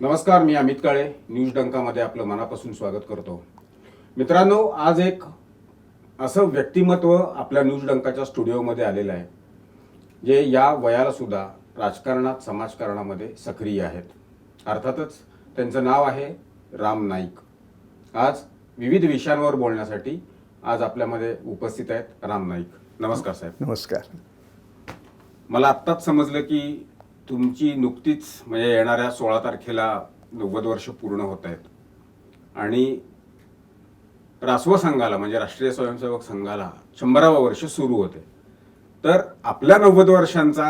नमस्कार, मी अमित काळे. न्यूज डंकामध्ये आपलं मनापासून स्वागत करतो. मित्रांनो, आज एक असं व्यक्तिमत्व आपल्या न्यूज डंकाच्या स्टुडिओमध्ये आलेलं आहे जे या वयाला सुद्धा राजकारणात, समाजकारणामध्ये सक्रिय आहेत. अर्थातच त्यांचं नाव आहे राम नाईक. आज विविध विषयांवर बोलण्यासाठी आज आपल्यामध्ये उपस्थित आहेत राम नाईक. नमस्कार साहेब. नमस्कार. मला आत्ताच समजलं की तुमची नुकतीच म्हणजे येणाऱ्या 16 तारखेला 90 वर्ष पूर्ण होत आहेत आणि रासव संघाला म्हणजे राष्ट्रीय स्वयंसेवक संघाला 100वे वर्ष सुरू होते. तर आपल्या 90 वर्षांचा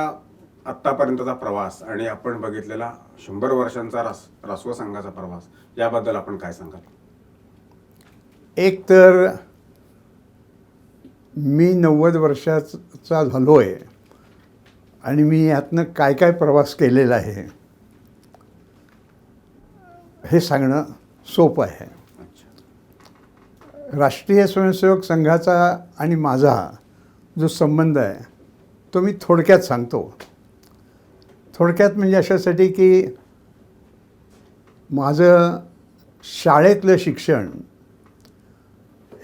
आत्तापर्यंतचा प्रवास आणि आपण बघितलेला 100 वर्षांचा रासव संघाचा प्रवास याबद्दल आपण काय सांगाल? एक तर मी 90 वर्षाचा झालो आहे आणि मी यातनं काय काय प्रवास केलेला आहे हे सांगणं सोपं आहे. राष्ट्रीय स्वयंसेवक संघाचा आणि माझा जो संबंध आहे तो मी थोडक्यात सांगतो. थोडक्यात म्हणजे अशासाठी की माझं शाळेतलं शिक्षण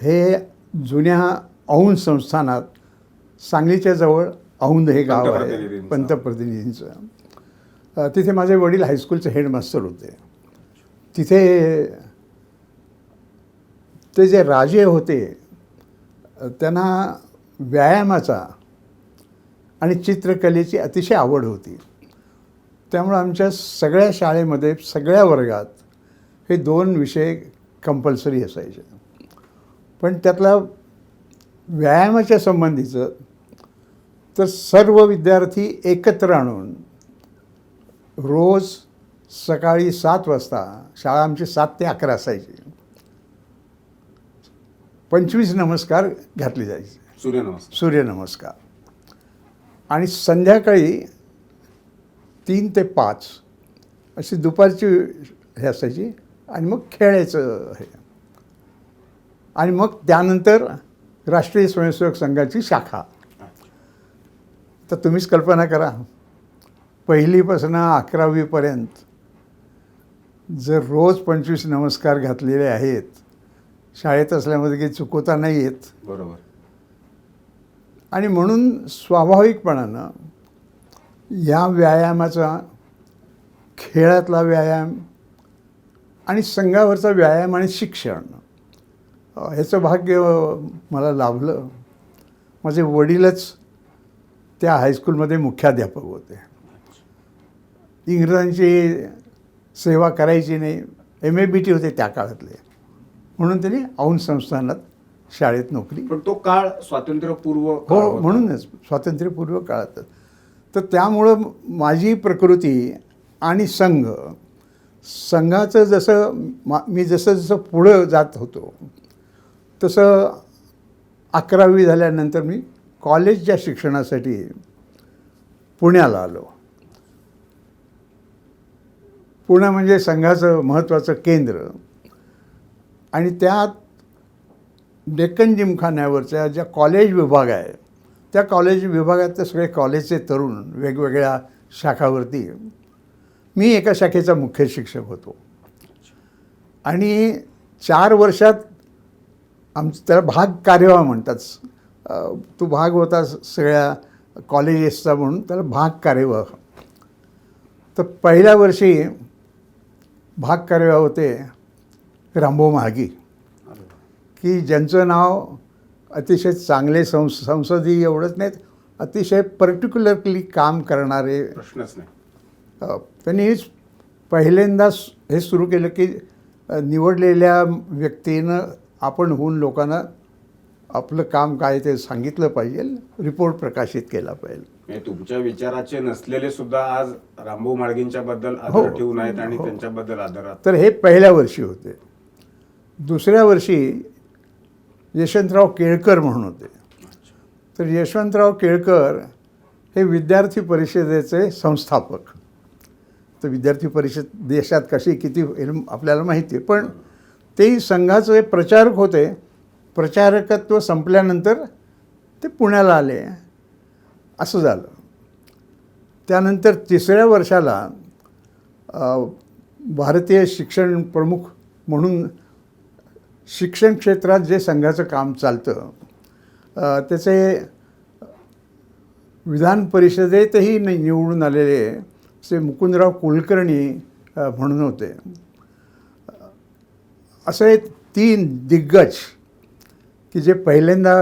हे जुन्या औंध संस्थानात, सांगलीच्या जवळ औंध हे गाव आहे, पंतप्रतिनिधींचं. तिथे माझे वडील हायस्कूलचे हेडमास्टर होते. तिथे ते जे राजे होते त्यांना व्यायामाचा आणि चित्रकलेची अतिशय आवड होती. त्यामुळं आमच्या सगळ्या शाळेमध्ये, सगळ्या वर्गात हे 2 विषय कंपल्सरी असायचे. पण त्यातला व्यायामाच्या संबंधीचं तर सर्व विद्यार्थी एकत्र आणून रोज सकाळी 7 वाजता, शाळा आमची 7 ते 11 असायची, 25 नमस्कार घातले जायचे. सूर्यनमस्कार. आणि संध्याकाळी 3 ते 5 अशी दुपारची हे असायची आणि मग खेळायचं हे. आणि मग त्यानंतर राष्ट्रीय स्वयंसेवक संघाची शाखा. तर तुम्हीच कल्पना करा, 1लीपासून 11वीपर्यंत जर रोज 25 नमस्कार घातलेले आहेत, शाळेत असल्यामध्ये काही चुकवता नाही येत. बरोबर. आणि म्हणून स्वाभाविकपणानं या व्यायामाचा, खेळातला व्यायाम आणि संघावरचा व्यायाम आणि शिक्षण ह्याचं भाग्य मला लाभलं. माझे वडीलच त्या हायस्कूलमध्ये मुख्याध्यापक होते. इंग्रजांची सेवा करायची नाही, MABT होते त्या काळातले, म्हणून त्यांनी औंध संस्थानात शाळेत नोकरी. पण तो काळ स्वातंत्र्यपूर्व हो, म्हणूनच स्वातंत्र्यपूर्व काळात. तर त्यामुळं माझी प्रकृती आणि संघाचं जसं मी जसं पुढं जात होतो तसं 11वी झाल्यानंतर मी कॉलेजच्या शिक्षणासाठी पुण्याला आलो. पुणे म्हणजे संघाचं महत्त्वाचं केंद्र. आणि त्यात डेक्कन जिमखान्यावरच्या ज्या कॉलेज विभाग आहे त्या कॉलेज विभागातले सगळे कॉलेजचे तरुण वेगवेगळ्या शाखावरती, मी एका शाखेचा मुख्य शिक्षक होतो. आणि 4 वर्षात आमचं त्याला भाग कार्यवाह म्हणतात. तो भाग होता सगळ्या कॉलेजेसचा, म्हणून त्याला भाग कार्यवाह. तर पहिल्या वर्षी भाग कार्यवाह होते रामभाऊ म्हाळगी, की ज्यांचं नाव अतिशय चांगले संसदीय एवढंच नाहीत, अतिशय पर्टिक्युलरली काम करणारे. प्रश्नच नाही. त्यांनी पहिल्यांदाच हे सुरू केलं की निवडलेल्या व्यक्तीनं आपण होऊन लोकांना आपलं काम काय ते सांगितलं पाहिजे, रिपोर्ट प्रकाशित केला पाहिजे. तुमच्या विचाराचे नसलेले सुद्धा आज रामभाऊ म्हाळगींच्या बद्दल आदर ठेवून आहेत आणि त्यांच्याबद्दल आदर. तर हे पहिल्या वर्षी होते. दुसऱ्या वर्षी यशवंतराव केळकर म्हणून होते. तर यशवंतराव केळकर हे विद्यार्थी परिषदेचे संस्थापक. तर विद्यार्थी परिषद देशात कशी किती आपल्याला माहिती आहे, पण तेही संघाचे प्रचारक होते. प्रचारकत्व संपल्यानंतर ते पुण्याला आले, असं झालं. त्यानंतर 3ऱ्या वर्षाला भारतीय शिक्षण प्रमुख म्हणून शिक्षण क्षेत्रात जे संघाचं काम चालतं त्याचे विधान परिषदेतही निवडून आलेले असे मुकुंदराव कुलकर्णी म्हणून होते. असे 3 दिग्गज की जे पहिल्यांदा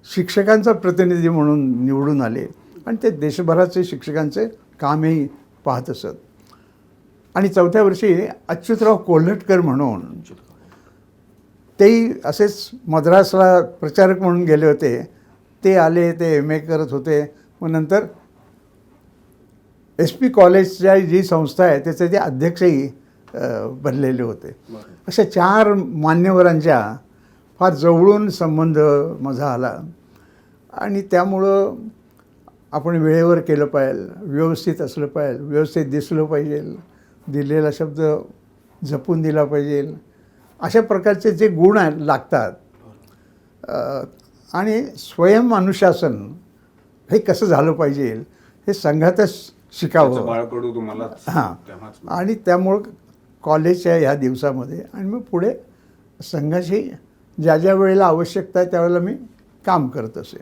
शिक्षकांचा प्रतिनिधी म्हणून निवडून आले आणि ते देशभराचे शिक्षकांचे कामही पाहत असत. आणि 4थ्या वर्षी अच्युतराव कोल्हटकर म्हणून तेही असेच मद्रासला प्रचारक म्हणून गेले होते. ते आले, ते MA करत होते. मग नंतर SP कॉलेजच्या जी संस्था आहे त्याचे ते अध्यक्षही बनलेले होते. अशा 4 मान्यवरांच्या फार जवळून संबंध माझा आला आणि त्यामुळं आपण वेळेवर केलं पाहिजे, व्यवस्थित असलं पाहिजे, व्यवस्थित दिसलं पाहिजे, दिलेला शब्द जपून दिला पाहिजे, अशा प्रकारचे जे गुण लागतात आणि स्वयंअनुशासन हे कसं झालं पाहिजे हे संघातच शिकावं. बाळकडू तुम्हाला हां. आणि त्यामुळं कॉलेजच्या ह्या दिवसामध्ये आणि मग पुढे संघाची ज्या ज्या वेळेला आवश्यकता आहे त्यावेळेला मी काम करत असे.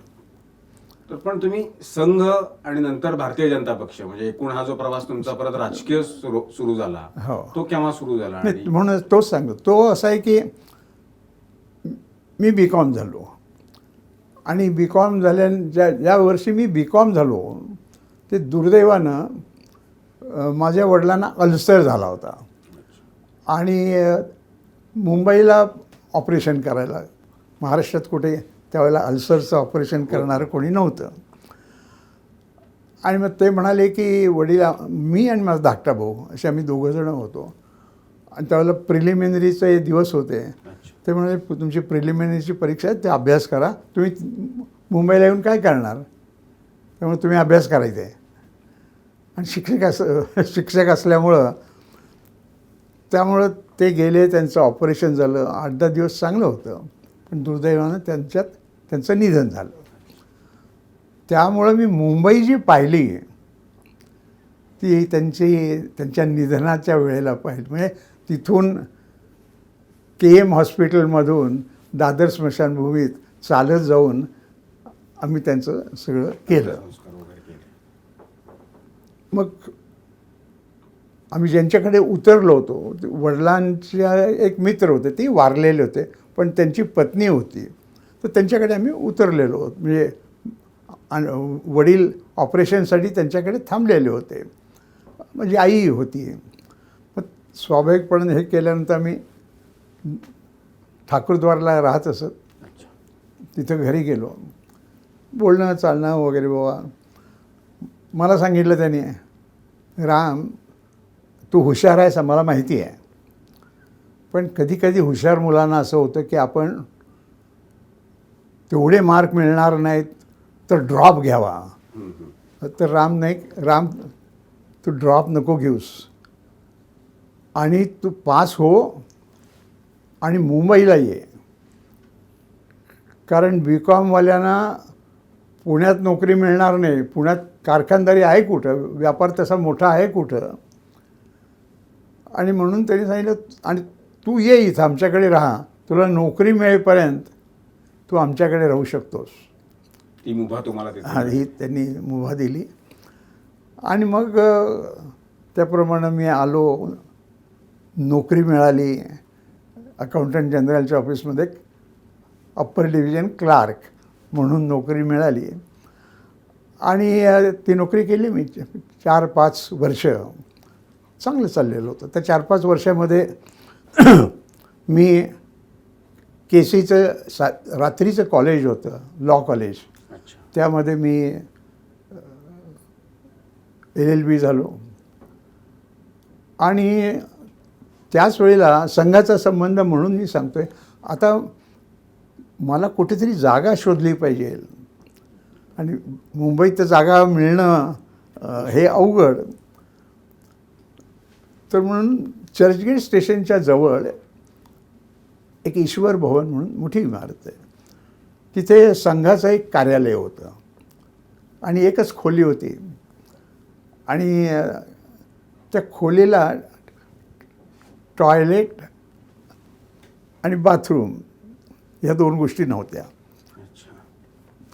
तर पण तुम्ही संघ आणि नंतर भारतीय जनता पक्ष म्हणजे एकूण हा जो प्रवास तुमचा परत राजकीय सुरू झाला, हो. तो केव्हा सुरू झाला? नाही, म्हणून तोच सांगतो. तो असा आहे की मी BCom झालो आणि BCom ज्या वर्षी मी BCom झालो ते दुर्दैवानं माझ्या वडिलांना अल्सर झाला होता आणि मुंबईला ऑपरेशन करायला, महाराष्ट्रात कुठे त्यावेळेला अल्सरचं ऑपरेशन करणारं कोणी नव्हतं. आणि मग ते म्हणाले की मी आणि माझा धाकटा भाऊ असे आम्ही 2 जण होतो आणि त्यावेळेला प्रिलिमिनरीचे दिवस होते. ते म्हणाले तुमची प्रिलिमिनरीची परीक्षा आहे, ते अभ्यास करा, तुम्ही मुंबईला येऊन काय करणार, त्यामुळे तुम्ही अभ्यास करायचा आहे. आणि शिक्षक असल्यामुळं त्यामुळं ते गेले, त्यांचं ऑपरेशन झालं. 8-10 दिवस चांगलं होतं पण दुर्दैवानं त्यांचं निधन झालं. त्यामुळं मी मुंबई जी पाहिली ती त्यांच्या निधनाच्या वेळेला पाहिली. म्हणजे तिथून KM हॉस्पिटलमधून दादर स्मशानभूमीत चालत जाऊन आम्ही त्यांचं सगळं केलं. मग आम्ही ज्यांच्याकडे उतरलो होतो वडिलांच्या एक मित्र होते, ते वारलेले होते पण त्यांची पत्नी होती, तर त्यांच्याकडे आम्ही उतरलेलो होतो. म्हणजे वडील ऑपरेशनसाठी त्यांच्याकडे थांबलेले होते, म्हणजे आई होती. मग स्वाभाविकपणे हे केल्यानंतर आम्ही ठाकूरद्वारला राहत असत. तिथं घरी गेलो, बोलणं चालणं वगैरे. बाबा मला सांगितलं त्याने, राम तू हुशार आहेस मला माहिती आहे, पण कधी कधी हुशार मुलांना असं होतं की आपण तेवढे मार्क मिळणार नाहीत तर ड्रॉप घ्यावा. तर राम तू ड्रॉप नको घेऊस आणि तू पास हो आणि मुंबईला ये, कारण BComवाल्यांना पुण्यात नोकरी मिळणार नाही. पुण्यात कारखानदारी आहे कुठं, व्यापार तसा मोठा आहे कुठं. आणि म्हणून त्यांनी सांगितलं आणि तू ये इथं आमच्याकडे राहा, तुला नोकरी मिळेपर्यंत तू आमच्याकडे राहू शकतोस. ती मुभा तुम्हाला ही त्यांनी मुभा दिली. आणि मग त्याप्रमाणे मी आलो, नोकरी मिळाली अकाउंटंट जनरलच्या ऑफिसमध्ये, अप्पर डिव्हिजन क्लार्क म्हणून नोकरी मिळाली. आणि ती नोकरी केली मी 4-5 वर्ष. चांगलं चाललेलं होतं. त्या 4-5 वर्षामध्ये मी KCचं रात्रीचं कॉलेज होतं, लॉ कॉलेज, त्यामध्ये मी LLB झालो. आणि त्याच वेळेला संघाचा संबंध म्हणून मी सांगतोय, आता मला कुठेतरी जागा शोधली पाहिजे आणि मुंबईत जागा मिळणं हे अवघड. तर म्हणून चर्चगेट स्टेशनच्या जवळ एक ईश्वर भवन म्हणून मोठी इमारत आहे, तिथे संघाचं एक कार्यालय होतं आणि एकच खोली होती. आणि त्या खोलीला टॉयलेट आणि बाथरूम ह्या 2 गोष्टी नव्हत्या. अच्छा.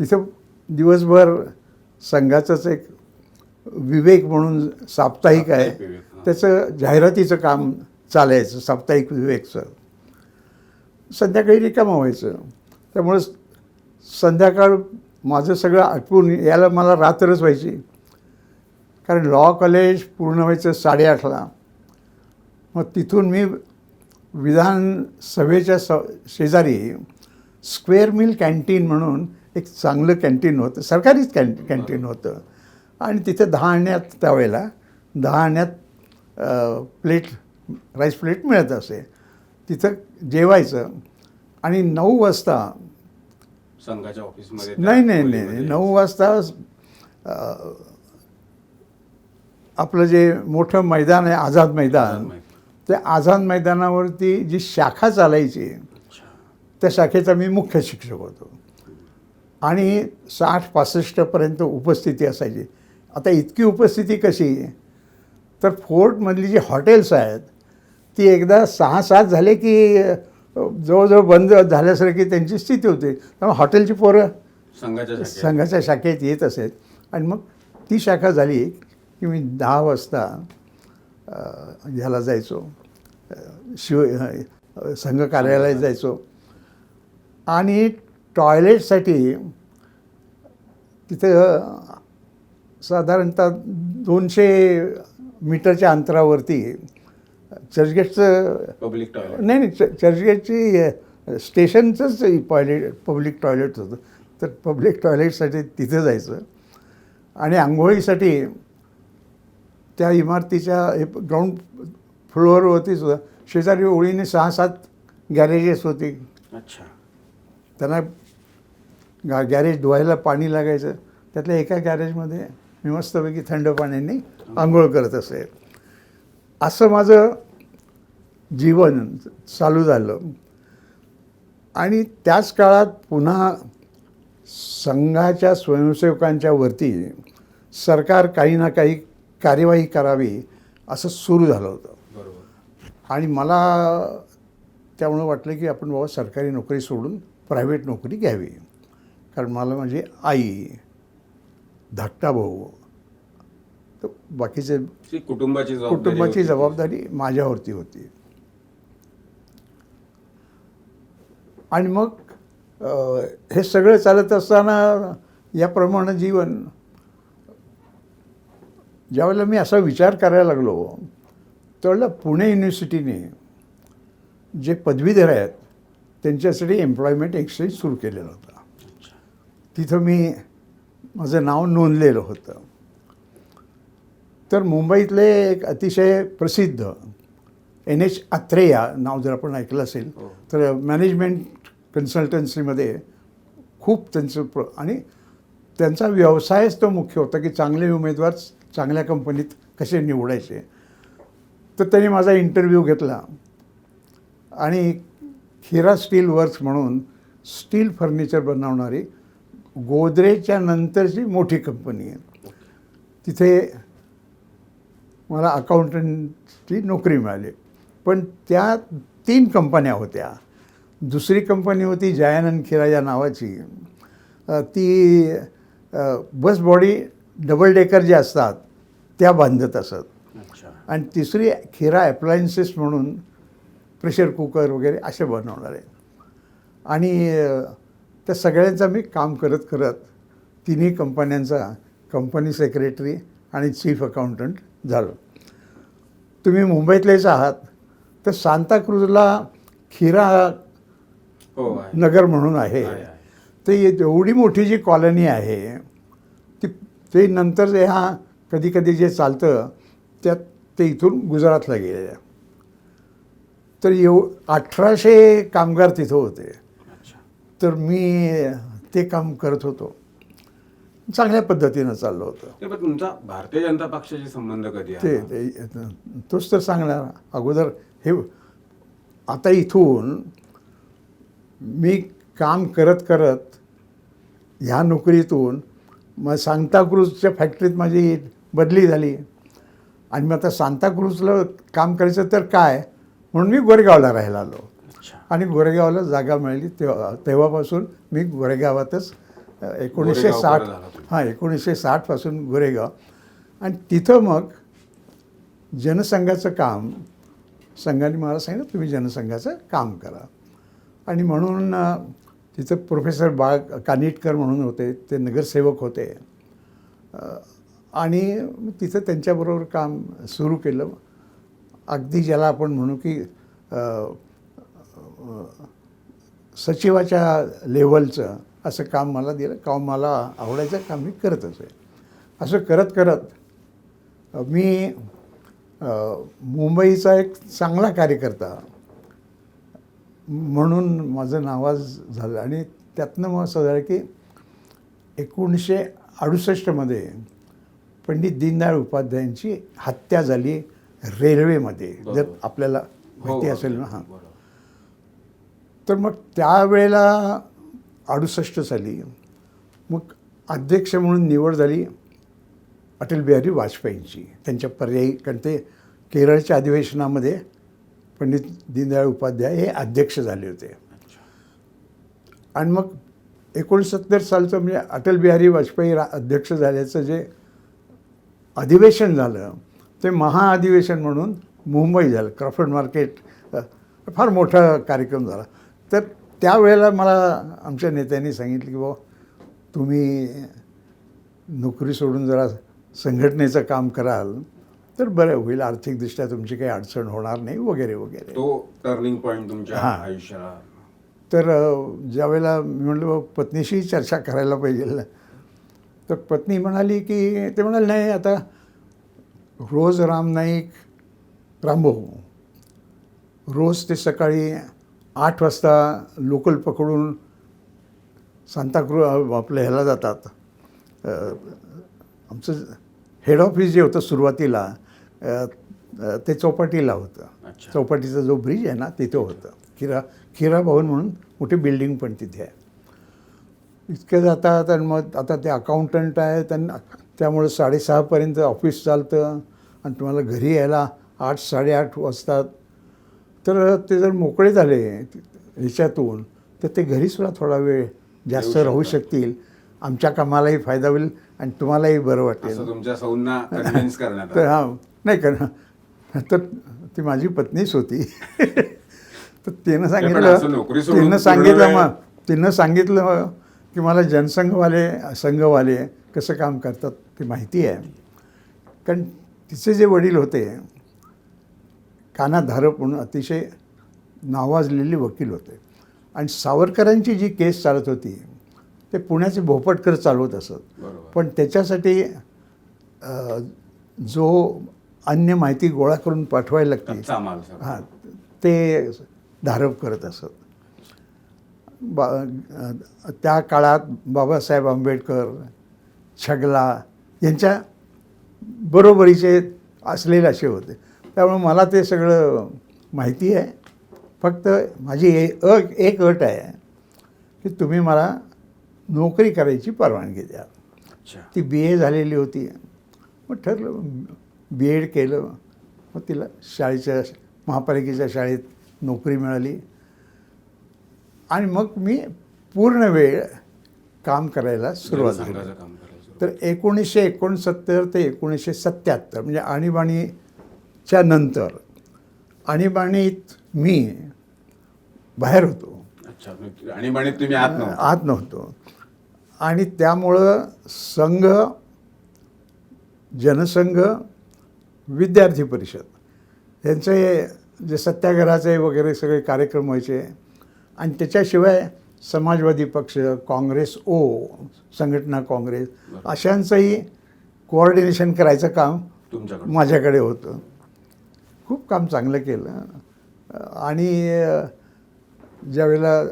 तिथं दिवसभर संघाचंच एक विवेक म्हणून साप्ताहिक आहे, साप्ताहिक विवेक, हां. त्याचं जाहिरातीचं काम चालायचं, साप्ताहिक विवेकचं. संध्याकाळी रिकामं व्हायचं. त्यामुळं संध्याकाळ माझं सगळं आटपून यायला मला रात्रच व्हायची. कारण लॉ कॉलेज पूर्ण व्हायचं 8:30ला. मग तिथून मी विधानसभेच्या शेजारी स्क्वेअर मिल कॅन्टीन म्हणून एक चांगलं कॅन्टीन होतं, सरकारीच कॅन्टीन होतं. आणि तिथे 10 आण्यात त्यावेळेला 10 आण्यात प्लेट राईस प्लेट मिळत असे. तिथं जेवायचं आणि 9 वाजता संघाच्या ऑफिसमध्ये नाही 9 वाजता आपलं जे मोठं मैदान आहे आझाद मैदान, त्या आझाद मैदानावरती जी शाखा चालायची त्या शाखेचा मी मुख्य शिक्षक होतो. आणि 60-65पर्यंत उपस्थिती असायची. आता इतकी उपस्थिती कशी, तर फोर्टमधली जी हॉटेल्स आहेत ती एकदा 6-7 झाले की जवळजवळ बंद झाल्यासारखी त्यांची स्थिती होती. त्यामुळे हॉटेलची पोरं संघाच्या शाखेत येत असेल. आणि मग ती शाखा झाली की मी 10 वाजता ह्याला जायचो, संघ कार्यालयात जायचो. आणि टॉयलेटसाठी तिथं साधारणतः 200 मीटरच्या अंतरावरती चर्चगेटचं पब्लिक टॉयलेट नाही चर्चगेटची स्टेशनचंच पब्लिक टॉयलेट होतं. तर पब्लिक टॉयलेटसाठी तिथं जायचं. आणि आंघोळीसाठी त्या इमारतीच्या ग्राउंड फ्लोअरवरती सुद्धा शेजारी ओळीने 6-7 गॅरेजेस होती. अच्छा. त्यांना गॅरेज धुवायला पाणी लागायचं. त्यातल्या एका गॅरेजमध्ये मी मस्तपैकी थंड पाण्याने आंघोळ करत असे. असं माझं जीवन चालू झालं. आणि त्याच काळात पुन्हा संघाच्या स्वयंसेवकांच्या वरती सरकार काही ना काही कार्यवाही करावी असं सुरू झालं होतं. बरोबर. आणि मला त्यामुळं वाटलं की आपण बाबा सरकारी नोकरी सोडून प्रायव्हेट नोकरी घ्यावी. कारण मला माझी आई, धाकटा भाऊ, तर बाकीचे कुटुंबाची जबाबदारी माझ्यावरती होती. आणि मग हे सगळं चालत असताना याप्रमाणे जीवन, ज्यावेळेला मी असा विचार करायला लागलो त्यावेळेला पुणे युनिव्हर्सिटीने जे पदवीधर आहेत त्यांच्यासाठी एम्प्लॉयमेंट एक्सचेंज सुरू केलेलं होतं. तिथं मी माझं नाव नोंदलेलं होतं. तर मुंबईतले एक अतिशय प्रसिद्ध NH अत्रेया नाव जर आपण ऐकलं असेल तर मॅनेजमेंट कन्सल्टन्सीमध्ये खूप त्यांचं आणि त्यांचा व्यवसायच तो मुख्य होता की चांगले उमेदवार चांगल्या कंपनीत कसे निवडायचे. तर त्यांनी माझा इंटरव्ह्यू घेतला. आणि खिरा स्टील वर्क्स म्हणून स्टील फर्निचर बनवणारी गोदरेजच्या नंतरची मोठी कंपनी आहे, तिथे मला अकाउंटंटची नोकरी मिळाली. पण त्या 3 कंपन्या होत्या. दुसरी कंपनी होती जयानंद खिरा या नावाची, ती बस बॉडी डबल डेकर जे असतात त्या बांधत असत. आणि तिसरी खिरा ॲप्लायन्सेस म्हणून प्रेशर कुकर वगैरे असे बनवणार आहे. आणि त्या सगळ्यांचं मी काम करत करत 3ही कंपन्यांचा कंपनी सेक्रेटरी आणि चीफ अकाउंटंट झालो. तुम्ही मुंबईतलेच आहात तर सांताक्रूजला खिरा नगर म्हणून आहे. तर एवढी मोठी जी कॉलनी आहे ते नंतर ह्या कधी कधी जे चालतं त्यात ते इथून गुजरातला गेलेलं. तर 1800 कामगार तिथं होते. तर मी ते काम करत होतो. चांगल्या पद्धतीनं चाललं होतं. पण तुमचा भारतीय जनता पक्षाशी संबंध कधी ते तोच तर सांगणार. अगोदर हे आता इथून मी काम करत करत ह्या नोकरीतून मग सांताक्रूजच्या फॅक्टरीत माझी बदली झाली. आणि मग आता सांताक्रूजला काम करायचं तर काय, म्हणून मी गोरेगावला राहायला आलो अच्छा. आणि गोरेगावला जागा मिळाली तेव्हापासून मी गोरेगावातच 1960 गोरेगाव झाला तुम्ही. 1960पासून गोरेगाव. आणि तिथं मग जनसंघाचं काम संघाने मला सांगितलं तुम्ही जनसंघाचं काम करा. आणि म्हणून तिथं प्रोफेसर कानिटकर म्हणून होते, ते नगरसेवक होते. आणि तिथं त्यांच्याबरोबर काम सुरू केलं. अगदी ज्याला आपण म्हणू की सचिवाच्या लेवलचं असं काम मला दिलं. काम मला आवडायचं, काम मी करत असे. असं करत करत मी मुंबईचा एक चांगला कार्यकर्ता म्हणून माझं नावाज झालं. आणि त्यातनं मग असं झालं की 1968मध्ये पंडित दीनदयाळ उपाध्यायांची हत्या झाली रेल्वेमध्ये, जर बरोबर. आपल्याला माहिती हो, असेल ना. हां. बरोबर. तर मग त्यावेळेला 68 साली मग अध्यक्ष म्हणून निवड झाली अटल बिहारी वाजपेयींची, त्यांच्या पर्यायी. कारण ते केरळच्या अधिवेशनामध्ये पंडित दीनदयाळ उपाध्याय हे अध्यक्ष झाले होते. अच्छा. आणि मग 69 सालचं म्हणजे अटल बिहारी वाजपेयी अध्यक्ष झाल्याचं जे अधिवेशन झालं ते महाअधिवेशन म्हणून मुंबई झालं. क्रॉफर्ड मार्केट फार मोठा कार्यक्रम झाला. तर त्यावेळेला मला आमच्या नेत्यांनी सांगितलं की बाबा तुम्ही नोकरी सोडून जरा संघटनेचं काम कराल तर बरं होईल, आर्थिकदृष्ट्या तुमची काही अडचण होणार नाही वगैरे वगैरे. तो टर्निंग पॉईंट तुमच्या हां. आयुष्याला. तर ज्यावेळेला मी म्हटलं बाबा पत्नीशी चर्चा करायला पाहिजे ना. तर पत्नी म्हणाली की ते म्हणाले नाही आता रोज राम नाईक रामभाऊ रोज ते सकाळी 8 वाजता लोकल पकडून सांताक्रूज आपल्या ह्याला जातात. आमचं हेड ऑफिस जे होतं सुरुवातीला ते चौपाटीला होतं. अच्छा. चौपाटीचा जो ब्रिज आहे ना तिथं होतं. खिरा भवन म्हणून मोठी बिल्डिंग पण तिथे आहे. इतकं जातात आणि मग आता ते अकाउंटंट आहे त्यांना, त्यामुळे 6:30पर्यंत ऑफिस चालतं आणि तुम्हाला घरी यायला 8, 8:30 वाजतात. तर ते जर मोकळे झाले ह्याच्यातून तर ते घरीसुद्धा थोडा वेळ जास्त येऊ राहू शकतात. शकतील. आमच्या कामालाही फायदा होईल आणि तुम्हालाही बरं वाटेल. असं तुमच्या सौंना कन्व्हिन्स करण्यात तर आलं. हां नाही का तर ती माझी पत्नीच होती. तर तिनं असं नोकरी सोडून सांगितलं तिनं सांगितलं की मला संघवाले कसं काम करतात ते माहिती आहे. कारण तिचे जे वडील होते काना धारप म्हणून अतिशय नावाजलेले वकील होते. आणि सावरकरांची जी केस चालत होती ते पुण्याचे भोपटकर चालवत असत. बरोबर. पण त्याच्यासाठी जो अन्य माहिती गोळा करून पाठवायला लागते कच्चा माल सगळा. हां ते धारप करत असत. त्या काळात बाबासाहेब आंबेडकर छगला यांच्या बरोबरीचे असलेले असे होते. त्यामुळे मला ते सगळं माहिती आहे. फक्त माझी एक अट आहे की तुम्ही मला नोकरी करायची परवानगी द्या. अच्छा. ती BA झालेली होती. मग ठरलं BEd केलं. मग तिला महापालिकेच्या शाळेत नोकरी मिळाली. आणि मग मी पूर्ण वेळ काम करायला सुरुवात केली. जनसंघाचं काम करायचं. तर 1969 ते 1977 म्हणजे आणीबाणीच्या नंतर आणीबाणीत मी बाहेर होतो. अच्छा. आणीबाणीत तुम्ही आत नव्हता. आत नव्हतो. आणि त्यामुळं संघ, जनसंघ, विद्यार्थी परिषद यांचे जे सत्याग्रहाचे वगैरे सगळे कार्यक्रम व्हायचे. आणि त्याच्याशिवाय समाजवादी पक्ष, काँग्रेस संघटना काँग्रेस अशांचंही कोऑर्डिनेशन करायचं काम तुमच्याकडे. माझ्याकडे होतं. खूप काम चांगलं केलं. आणि ज्यावेळेला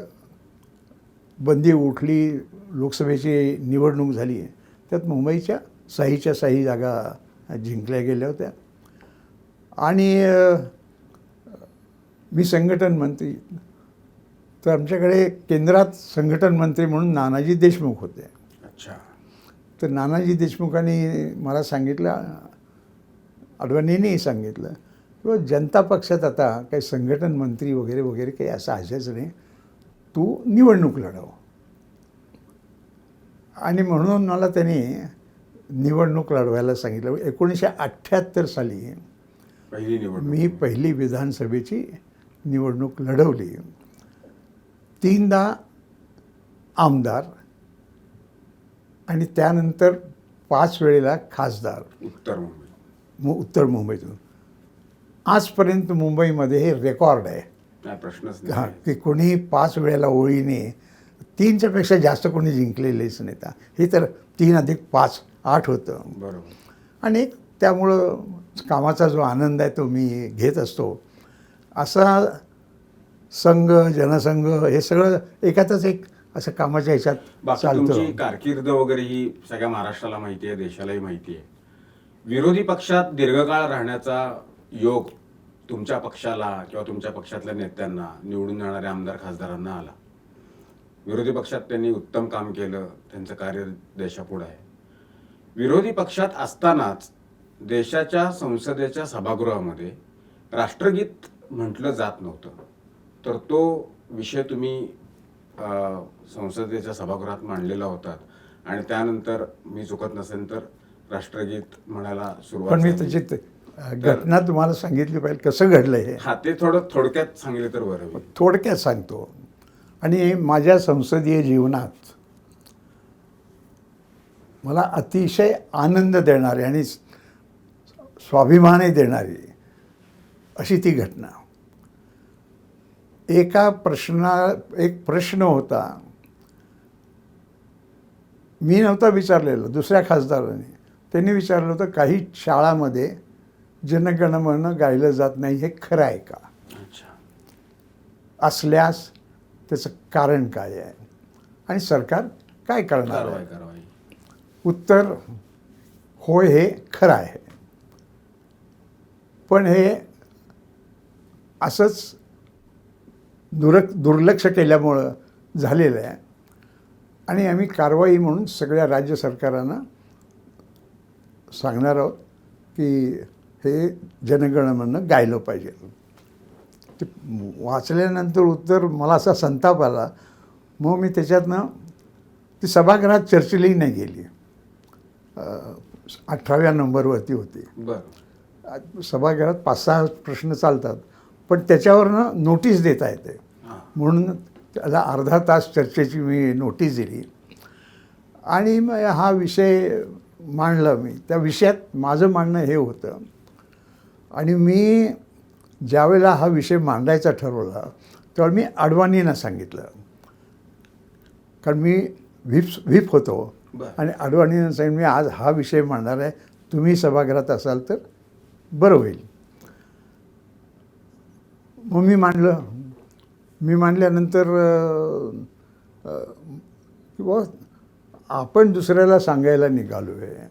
बंदी उठली, लोकसभेची निवडणूक झाली, त्यात मुंबईच्या साही जागा जिंकल्या गेल्या होत्या. आणि मी संघटन मंत्री. तर आमच्याकडे केंद्रात संघटन मंत्री म्हणून नानाजी देशमुख होते. अच्छा. तर नानाजी देशमुखांनी मला सांगितलं, अडवाणींनीही सांगितलं किंवा जनता पक्षात आता काही संघटन मंत्री वगैरे वगैरे काही असं असायचं नाही, तू निवडणूक लढव. आणि म्हणून मला त्यांनी निवडणूक लढवायला सांगितलं. 1978 साली पहिली निवडणूक. मी पहिली विधानसभेची निवडणूक लढवली. 3दा आमदार आणि त्यानंतर 5 वेळेला खासदार उत्तर मुंबई. उत्तर मुंबईतून. आजपर्यंत मुंबईमध्ये हे रेकॉर्ड आहे. काय प्रश्नच हां, नाही. की कोणी 5 वेळेला ओळीने 3च्या पेक्षा जास्त कोणी जिंकलेलेच नाही. हे तर 3 अधिक 5 8 होतं. बरोबर. आणि त्यामुळं कामाचा जो आनंद आहे तो मी घेत असतो. असा संघ, जनसंघ हे सगळं एकातच एक असं कामाच्या ह्याच्यात बाकी तुमची चालतं. कारकीर्द वगैरे ही सगळ्या महाराष्ट्राला माहिती आहे, देशालाही माहिती आहे. विरोधी पक्षात दीर्घकाळ राहण्याचा योग तुमच्या पक्षाला किंवा तुमच्या पक्षातल्या नेत्यांना, निवडून येणाऱ्या आमदार खासदारांना आला. विरोधी पक्षात त्यांनी उत्तम काम केलं, त्यांचं कार्य देशापुढे आहे. विरोधी पक्षात असतानाच देशाच्या संसदेच्या सभागृहामध्ये राष्ट्रगीत म्हटलं जात नव्हतं, तर तो विषय तुम्ही संसदेच्या सभागृहात मांडलेला होता आणि त्यानंतर मी चुकत नसेल तर राष्ट्रगीत म्हणायला सुरुवात पण मी झाली. त्याची घटना तुम्हाला सांगितली पाहिजे, कसं घडलं हे हा, ते थोडं थोडक्यात सांगितलं तर बरं होईल. थोडक्यात सांगतो. आणि माझ्या संसदीय जीवनात मला अतिशय आनंद देणारी आणि स्वाभिमानही देणारी अशी ती घटना. एक प्रश्न होता, मी नव्हता विचारलेला, दुसऱ्या खासदाराने. त्यांनी विचारलं होतं, काही शाळामध्ये जनगणमन गायलं जात नाही, हे खरं आहे का? अच्छा. असल्यास त्याचं कारण काय आहे आणि सरकार काय करणार आहे? कारवाई. उत्तर, होय, हे खरं आहे. पण हे असंच दुर्लक्ष केल्यामुळं झालेलं आहे. आणि आम्ही कारवाई म्हणून सगळ्या राज्य सरकारांना सांगणार आहोत की हे जनगणमन गायलं पाहिजे. ते वाचल्यानंतर उत्तर मला असा संताप आला. मग मी त्याच्यातनं ती सभागृहात चर्चेलाही नाही गेली. 18व्या नंबरवरती होती. बरं. सभागृहात 5-6 प्रश्न चालतात, पण त्याच्यावरनं नोटीस देता येते. म्हणून त्याला अर्धा तास चर्चेची मी नोटीस दिली आणि मग हा विषय मांडला मी. त्या विषयात माझं मांडणं हे होतं. आणि मी ज्यावेळेला हा विषय मांडायचा ठरवला त्यावेळेला मी अडवाणींना सांगितलं, कारण मी व्हीप होतो. बरं. आणि अडवाणींना सांगितलं, मी आज हा विषय मांडणार आहे, तुम्ही सभागृहात असाल तर बरं होईल. मग मी मांडल्यानंतर किंवा आपण दुसऱ्याला सांगायला निघालो आहे,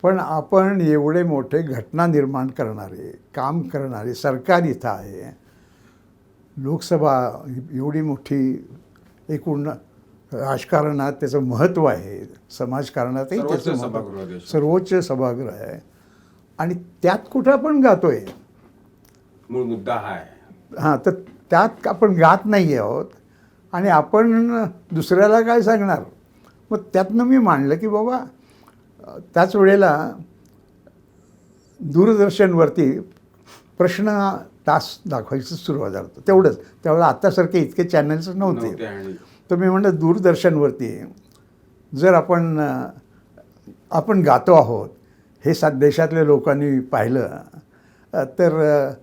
पण आपण एवढे मोठे घटना निर्माण करणारे, काम करणारे सरकार इथं आहे. लोकसभा एवढी मोठी, एकूण राजकारणात त्याचं महत्त्व आहे, समाजकारणातही त्याचं महत्त्व, सर्वोच्च सभागृह आहे. आणि त्यात कुठं आपण गातोय? मूळ मुद्दा हा आहे. हां, तर त्यात आपण गात नाही आहोत आणि आपण दुसऱ्याला काय सांगणार? मग त्यातनं मी मांडलं की बाबा, त्याच वेळेला दूरदर्शनवरती प्रश्न तास दाखवायचं सुरुवात झालं होतं. तेवढंच, त्यावेळेला आत्तासारखे इतके चॅनल्स नव्हते. तर मी म्हणलं, दूरदर्शनवरती जर आपण गातो आहोत हे देशातल्या लोकांनी पाहिलं तर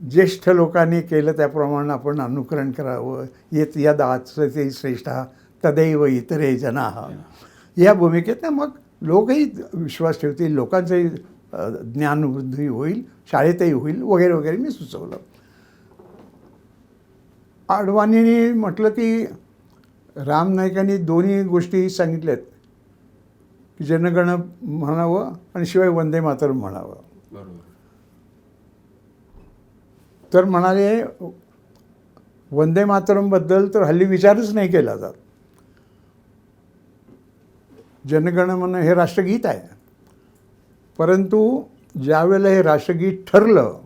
ज्येष्ठ लोकांनी केलं त्याप्रमाणे आपण अनुकरण करावं. येत यदाचते श्रेष्ठा तदैव इतरे जनाः, या भूमिकेत मग लोकही विश्वास ठेवतील, लोकांचंही ज्ञानवृद्धी होईल, शाळेतही होईल, वगैरे वगैरे मी सुचवलं. अडवाणींनी म्हटलं की राम नाईकांनी दोन्ही गोष्टी सांगितल्यात की जनगण म्हणावं आणि शिवाय वंदे मातरम म्हणावं. बरोबर. तर म्हणाले, वंदे मातरमबद्दल तर हल्ली विचारच नाही केला जात. जनगणमन हे राष्ट्रगीत आहे, परंतु ज्यावेळेला हे राष्ट्रगीत ठरलं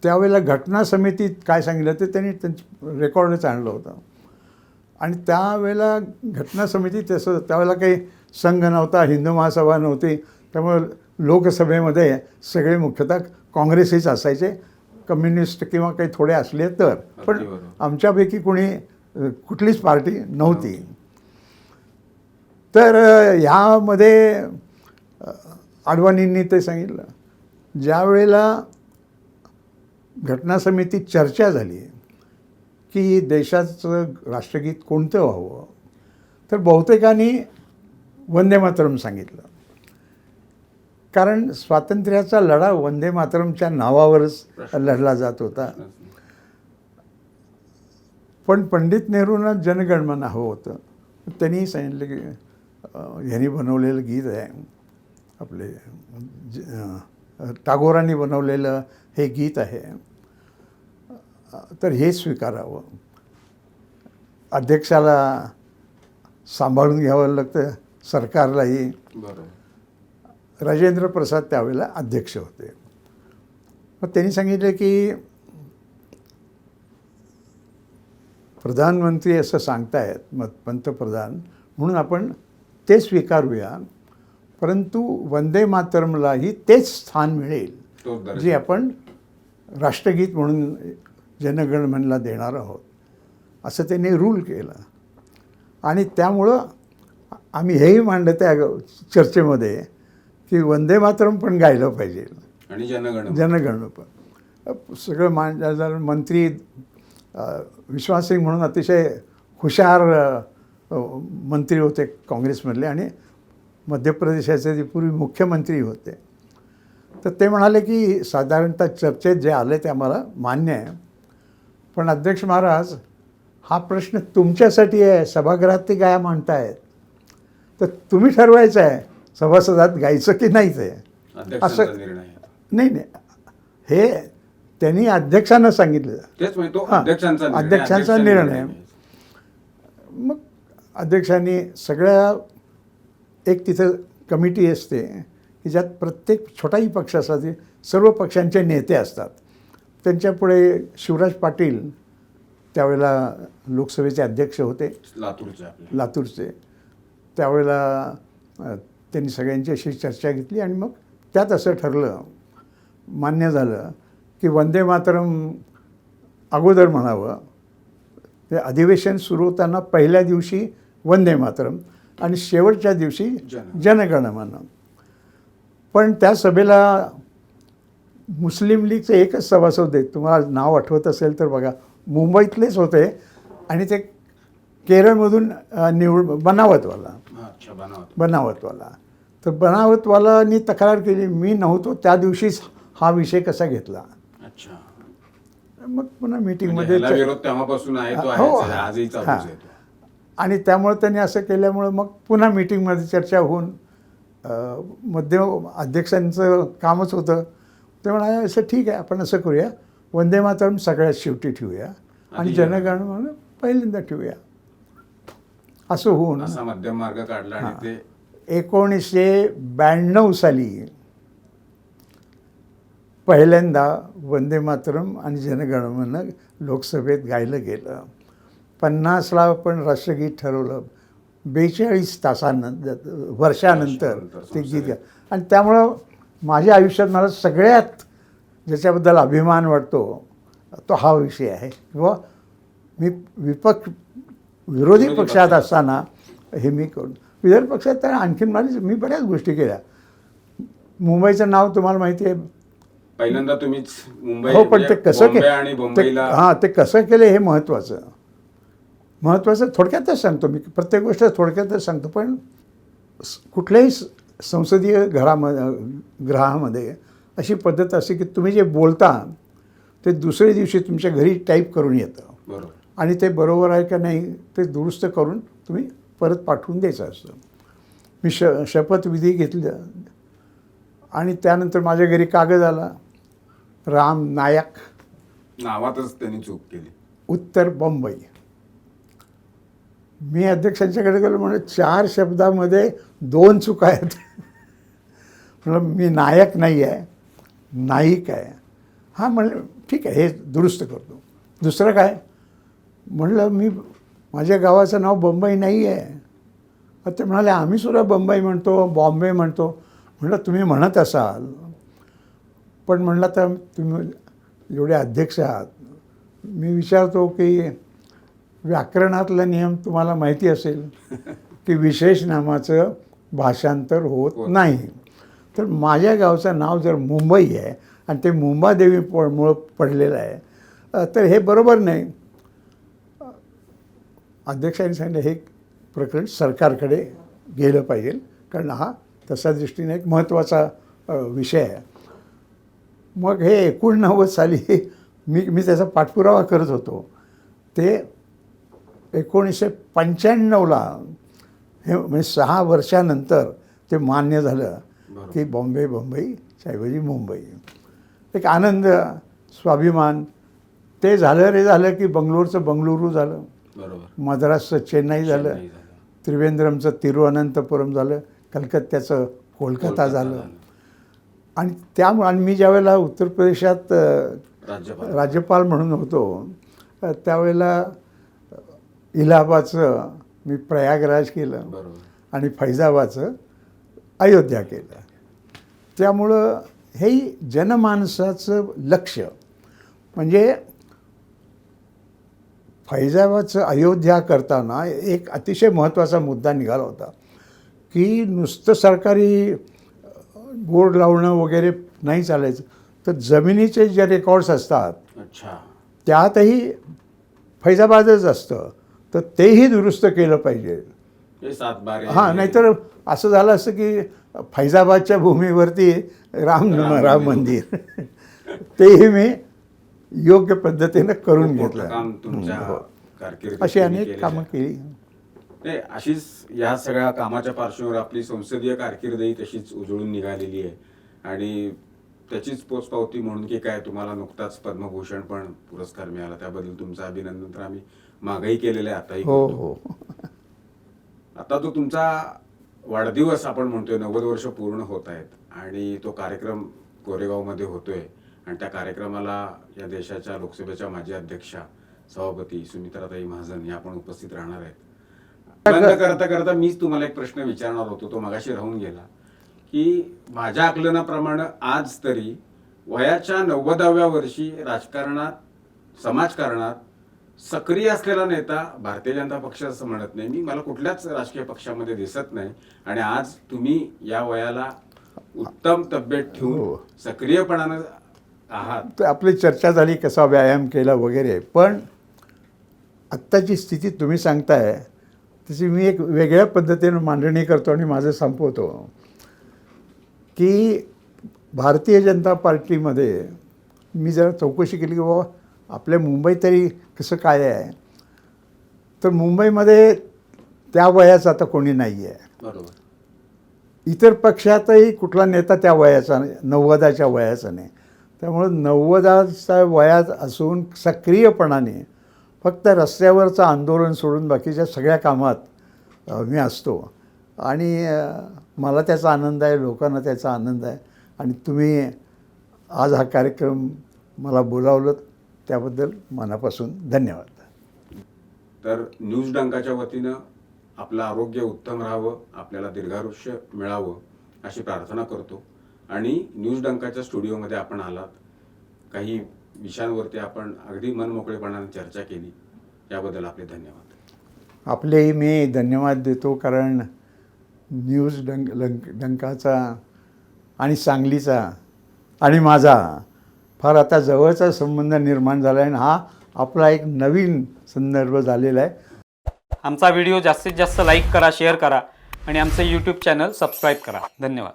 त्यावेळेला घटना समितीत काय सांगितलं ते त्यांनी त्यांचं रेकॉर्डच आणलं होतं. आणि त्यावेळेला घटना समिती तसं त्यावेळेला काही संघ नव्हता, हिंदू महासभा नव्हती, त्यामुळे लोकसभेमध्ये सगळे मुख्यतः काँग्रेसीच असायचे, कम्युनिस्ट किंवा काही थोडे असले तर. पण बरोबर. आमच्यापैकी कोणी कुठलीच पार्टी नव्हती. तर ह्यामध्ये अडवाणींनी ते सांगितलं, ज्या वेळेला घटना समितीत चर्चा झाली की देशाचं राष्ट्रगीत कोणतं व्हावं, तर बहुतेकांनी वंदे मातरम सांगितलं. कारण स्वातंत्र्याचा लढा वंदे मातरमच्या नावावरच लढला जात होता. पण पंडित नेहरूंना जनगणमन हवं होतं. त्यांनी सांगितलं की ह्यांनी बनवलेलं गीत आहे आपले टागोरांनी बनवलेलं हे गीत आहे, तर हे स्वीकारावं. अध्यक्षाला सांभाळून घ्यावं लागतं, सरकारलाही. बरोबर. राजेंद्र प्रसाद त्यावेळेला अध्यक्ष होते. मग त्यांनी सांगितलं की प्रधानमंत्री असं सांगतायत, मग पंतप्रधान, म्हणून आपण ते स्वीकारूया, परंतु वंदे मातरमलाही तेच स्थान मिळेल तोच दर्जा. जे आपण राष्ट्रगीत म्हणून जनगणमनला देणार आहोत, असं त्यांनी रूल केलं. आणि त्यामुळं आम्ही हेही मांडलं त्या चर्चेमध्ये की वंदे मातरम पण गायलं पाहिजे आणि जनगणमन. जनगणमन पण. सगळं मंत्री विश्वासिंग म्हणून अतिशय हुशार मंत्री होते काँग्रेसमधले, आणि मध्य प्रदेशाचे ते पूर्वी मुख्यमंत्री होते. तर ते म्हणाले की साधारणतः चर्चेत जे आले ते आम्हाला मान्य आहे, पण अध्यक्ष महाराज, हा प्रश्न तुमच्यासाठी आहे, सभागृहात ते काय म्हणतायत, तर तुम्ही ठरवायचं आहे सभासदात गायचं की नाहीच आहे. अध्यक्षांचा असं निर्णय आहे. नाही, हे त्यांनी अध्यक्षांना सांगितलं. तेच म्हणजे तो हां, अध्यक्षांचा अध्यक्षांचा निर्णय. मग अध्यक्षांनी सगळ्या, एक तिथं कमिटी असते की ज्यात प्रत्येक छोटाही पक्ष असतात, सर्व पक्षांचे नेते असतात. त्यांच्यापुढे शिवराज पाटील त्यावेळेला लोकसभेचे अध्यक्ष होते, लातूरचे. त्यावेळेला त्यांनी सगळ्यांची अशी चर्चा घेतली आणि मग त्यात असं ठरलं, मान्य झालं की वंदे मातरम अगोदर म्हणावं. ते अधिवेशन सुरू होताना पहिल्या दिवशी वंदे मातरम आणि शेवटच्या दिवशी जनगणमन. पण त्या सभेला मुस्लिम लीगचे एकच सभासद होते, तुम्हाला नाव आठवत असेल तर बघा, मुंबईतलेच होते, आणि ते केरळमधून बनावतवाला. तर बनावतवालांनी तक्रार केली, मी नव्हतो त्या दिवशीच हा विषय कसा घेतला. मग पुन्हा मीटिंगमध्ये तेव्हापासून आहे तो हो, आजही चालूच आहे तो. आणि त्यामुळे त्यांनी असं केल्यामुळं मग पुन्हा मीटिंगमध्ये चर्चा होऊन मध्य अध्यक्षांचं कामच होतं. ते म्हणाले असं ठीक आहे, आपण असं करूया, वंदे मातरम सगळ्यात शेवटी ठेवूया आणि जनगणमन पहिल्यांदा ठेवूया. असं होऊन असा मध्यम मार्ग काढला. आणि ते 1992 साली पहिल्यांदा वंदे मातरम आणि जनगणमन लोकसभेत गायलं गेलं. 50ला पण राष्ट्रगीत ठरवलं. 42 तासानंतर, वर्षानंतर ते गीत. आणि त्यामुळं माझ्या आयुष्यात मला सगळ्यात ज्याच्याबद्दल अभिमान वाटतो तो हा विषय आहे. किंवा मी विरोधी पक्षात असताना हे मी करून, विरोधी पक्षात तर आणखीन मी बऱ्याच गोष्टी केल्या. मुंबईचं नाव तुम्हाला माहिती आहे, पहिल्यांदा तुम्हीच मुंबई. हो, पण ते कसं आणि मुंबईला ते कसं केलं हे महत्त्वाचं थोडक्यातच सांगतो मी. प्रत्येक गोष्ट थोडक्यातच सांगतो. पण कुठल्याही संसदीय ग्रहामध्ये अशी पद्धत असते की तुम्ही जे बोलता ते दुसऱ्या दिवशी तुमच्या घरी टाईप करून येतं. बरोबर. आणि ते बरोबर आहे का नाही ते दुरुस्त करून तुम्ही परत पाठवून द्यायचं असतं. मी शपथविधी घेतलं आणि त्यानंतर माझ्या घरी कागद आला, राम नायक, नावातच त्यांनी चूक केली, उत्तर बंबई. मी अध्यक्षांच्याकडे गेलो, म्हणजे 4 शब्दामध्ये 2 चुका आहेत. म्हणलं मी नायक नाही आहे, नाईक आहे. हां म्हणलं ठीक आहे, हे दुरुस्त करतो. दुसरं काय म्हणलं, मी माझ्या गावाचं नाव बंबई नाही आहे. ते म्हणाले आम्हीसुद्धा बंबई म्हणतो, बॉम्बे म्हणतो. म्हणलं तुम्ही म्हणत असाल, पण म्हणलं तर तुम्ही एवढे अध्यक्ष आहात, मी विचारतो की व्याकरणातला नियम तुम्हाला माहिती असेल की विशेष नामाचं भाषांतर होत नाही. तर माझ्या गावचं नाव जर मुंबई आहे आणि ते मुंबादेवी मुळं पडलेलं आहे, तर हे बरोबर नाही. अध्यक्षांनी सांगितलं हे प्रकरण सरकारकडे गेलं पाहिजे, कारण हा तसा दृष्टीने एक महत्त्वाचा विषय आहे. मग हे 89 साली मी त्याचा पाठपुरावा करत होतो. ते 1995ला हे म्हणजे 6 वर्षानंतर ते मान्य झालं की बॉम्बेच्या ऐवजी मुंबई. एक आनंद, स्वाभिमान. ते झालं रे झालं की बंगलोरचं बंगळुरू झालं, बरोबर, मद्रासचं चेन्नई झालं, त्रिवेंद्रमचं तिरुवनंतपुरम झालं, कलकत्त्याचं कोलकाता झालं. आणि त्यामुळे आणि मी ज्यावेळेला उत्तर प्रदेशात राज्यपाल म्हणून होतो, त्यावेळेला इलाहाबादचं मी प्रयागराज केलं आणि फैजाबादचं अयोध्या केलं. त्यामुळं हे जनमानसाचं लक्ष म्हणजे फैजाबादचं अयोध्या करताना एक अतिशय महत्त्वाचा मुद्दा निघाला होता की नुसतं सरकारी बोर्ड लावणं वगैरे नाही चालायचं, तर जमिनीचे जे रेकॉर्ड्स असतात त्यातही फैजाबादच असतं, तर तेही दुरुस्त केलं पाहिजे. हां, नाहीतर असं झालं असतं की फैजाबादच्या भूमीवरती राम मंदिर. तेही मी योग्य पद्धतीनं करून घेतलं. अशी अनेक कामं केली. अशीच या सगळ्या कामाच्या पार्श्वभूमीवर आपली संसदीय कारकीर्दही तशीच उजळून निघालेली आहे. आणि त्याचीच पोचपावती म्हणून की काय तुम्हाला नुकताच पद्मभूषण पण पुरस्कार मिळाला, त्याबद्दल तुमचं अभिनंदन तर आम्ही मागही केलेलं आहे, आताही हो. आता तो तुमचा वाढदिवस आपण म्हणतोय, 90 वर्ष पूर्ण होत आहेत आणि तो कार्यक्रम कोरेगावमध्ये होतोय. आणि त्या कार्यक्रमाला या देशाच्या लोकसभेच्या माजी अध्यक्षा सभापती सुमित्राताई महाजन या पण उपस्थित राहणार आहेत. करता करता मीच तुम्हाला एक प्रश्न विचारणार होतो, तो मगाशी राहून गेला, की माझ्या आकलनाप्रमाणे आज तरी वयाच्या 90व्या वर्षी राजकारणात, समाजकारणात सक्रिय असलेला नेता भारतीय जनता पक्ष असं म्हणत नाही मी, मला कुठल्याच राजकीय पक्षामध्ये दिसत नाही. आणि आज तुम्ही या वयाला उत्तम तब्येत ठेवून सक्रियपणानं आहात. तर आपली चर्चा झाली कसा व्यायाम केला वगैरे, पण आत्ताची स्थिती तुम्ही सांगताय तशी मी एक वेगळ्या पद्धतीनं मांडणी करतो आणि माझं संपवतो की भारतीय जनता पार्टीमध्ये मी जरा चौकशी केली की बाबा आपल्या मुंबईत तरी कसं काय आहे, तर मुंबईमध्ये त्या वयाचं आता कोणी नाही आहे. बरोबर. इतर पक्षातही कुठला नेता त्या वयाचा नाही, 90च्या वयाचा नाही. त्यामुळं 90च्या वयात असून सक्रियपणाने फक्त रस्त्यावरचं आंदोलन सोडून बाकीच्या सगळ्या कामात मी असतो. आणि मला त्याचा आनंद आहे, लोकांना त्याचा आनंद आहे. आणि तुम्ही आज हा कार्यक्रम मला बोलावलं त्याबद्दल मनापासून धन्यवाद. तर न्यूज डंकाच्या वतीनं आपलं आरोग्य उत्तम राहावं, आपल्याला दीर्घायुष्य मिळावं अशी प्रार्थना करतो. आणि न्यूज डंकाच्या स्टुडिओमध्ये आपण आलात, काही विषयांवरती आपण अगदी मनमोकळेपणाने चर्चा केली, याबद्दल आपले धन्यवाद. आपलेही मी धन्यवाद देतो, कारण न्यूज डंकाचा आणि सांगलीचा आणि माझा फार आता जवळचा संबंध निर्माण झाला आहे आणि हा आपला एक नवीन संदर्भ झालेला आहे. आमचा व्हिडिओ जास्तीत जास्त लाईक करा, शेअर करा आणि आमचं यूट्यूब चॅनल सबस्क्राईब करा. धन्यवाद.